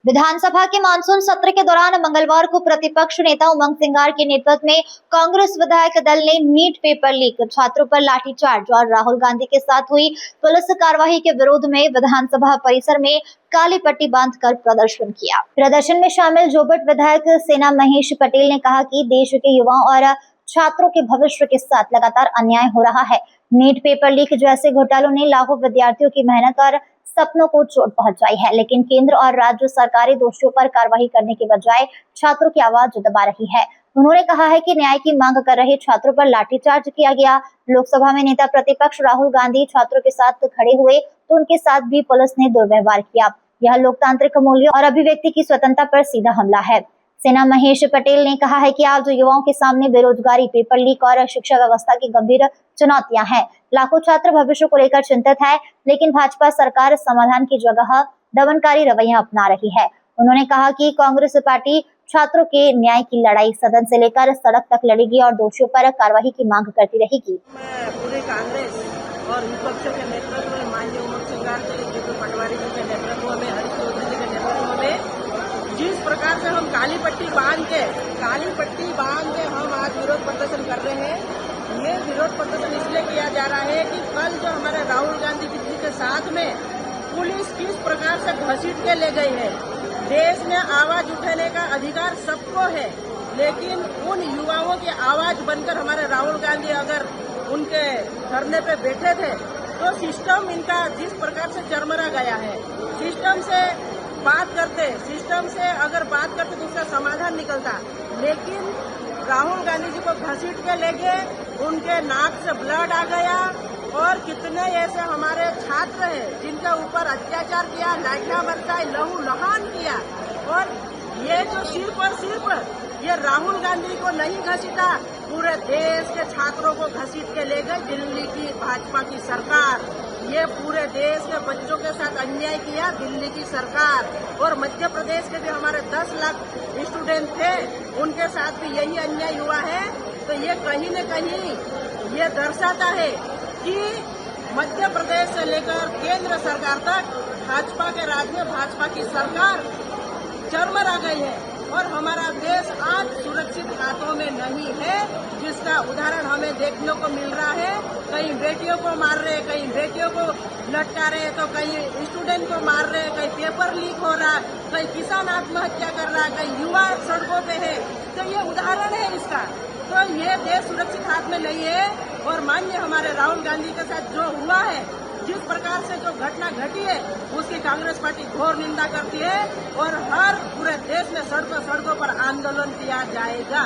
विधानसभा के मानसून सत्र के दौरान मंगलवार को प्रतिपक्ष नेता उमंग सिंगार के नेतृत्व में कांग्रेस विधायक दल ने नीट पेपर लीक, छात्रों पर लाठीचार्ज और राहुल गांधी के साथ हुई पुलिस कार्रवाई के विरोध में विधानसभा परिसर में काली पट्टी बांधकर प्रदर्शन किया। प्रदर्शन में शामिल जोबट विधायक सेना महेश पटेल ने कहा कि देश के युवाओं और छात्रों के भविष्य के साथ लगातार अन्याय हो रहा है। नीट पेपर लीक जैसे घोटालों ने लाखों विद्यार्थियों की मेहनत और सपनों को चोट पहुंचाई है, लेकिन केंद्र और राज्य सरकारें दोषियों पर कार्रवाई करने के बजाय छात्रों की आवाज दबा रही है। उन्होंने कहा है कि न्याय की मांग कर रहे छात्रों पर लाठीचार्ज किया गया। लोकसभा में नेता प्रतिपक्ष राहुल गांधी छात्रों के साथ खड़े हुए तो उनके साथ भी पुलिस ने दुर्व्यवहार किया। यह लोकतांत्रिक मूल्यों और अभिव्यक्ति की स्वतंत्रता पर सीधा हमला है। सेना महेश पटेल ने कहा है कि आज युवाओं के सामने बेरोजगारी, पेपर लीक और शिक्षा व्यवस्था की गंभीर चुनौतियां हैं। लाखों छात्र भविष्य को लेकर चिंतित है, लेकिन भाजपा सरकार समाधान की जगह दमनकारी रवैया अपना रही है। उन्होंने कहा कि कांग्रेस पार्टी छात्रों के न्याय की लड़ाई सदन से लेकर सड़क तक लड़ेगी और दोषियों पर कार्रवाई की मांग करती रहेगी। पूरे कांग्रेस और विपक्षों के नेतृत्व में माननीय उमंग सिंगार जी, पटवारी जी के नेतृत्व में, हरीश चौधरी जी के नेतृत्व में जिस प्रकार से हम काली पट्टी बांध के हम आज विरोध प्रदर्शन कर रहे हैं। ये विरोध प्रदर्शन इसलिए किया जा रहा है कि कल जो हमारे राहुल गांधी जी के साथ में पुलिस किस प्रकार से घसीट के ले गई है। देश में आवाज उठाने का अधिकार सबको है, लेकिन उन युवाओं की आवाज बनकर हमारे राहुल गांधी अगर उनके धरने पे बैठे थे तो सिस्टम इनका जिस प्रकार से चरमरा गया है। सिस्टम से अगर बात करते तो उसका समाधान निकलता, लेकिन राहुल गांधी जी को घसीट के ले गए, उनके नाक से ब्लड आ गया और कितने ऐसे हमारे छात्र हैं जिनके ऊपर अत्याचार किया, लाठियां बरसाई, लहू लहान किया। और ये जो सिर्फ ये राहुल गांधी को नहीं घसीटा, पूरे देश के छात्रों को घसीट के ले गई दिल्ली की भाजपा की सरकार। ये पूरे देश के बच्चों के साथ अन्याय किया दिल्ली की सरकार। और मध्य प्रदेश के भी हमारे 10 लाख स्टूडेंट थे, उनके साथ भी यही अन्याय हुआ है। तो ये कहीं न कहीं ये दर्शाता है कि मध्य प्रदेश से लेकर केंद्र सरकार तक भाजपा के राज में भाजपा की सरकार चरमरा गई है और हमारा देश आज सुरक्षित हाथों में नहीं है, जिसका उदाहरण हमें देखने को मिल रहा है। कहीं बेटियों को मार रहे, कहीं बेटियों को लटका रहे, तो कहीं स्टूडेंट को मार रहे, कहीं पेपर लीक हो रहा, कहीं किसान आत्महत्या कर रहा, कहीं युवा सड़कों पे है। तो ये उदाहरण है इसका। तो ये देश सुरक्षित हाथ में नहीं है। और माननीय हमारे राहुल गांधी के साथ जो हुआ है, जिस प्रकार से जो घटना घटी है, उसकी कांग्रेस पार्टी घोर निंदा करती है और हर पूरे देश में सड़कों पर आंदोलन किया जाएगा।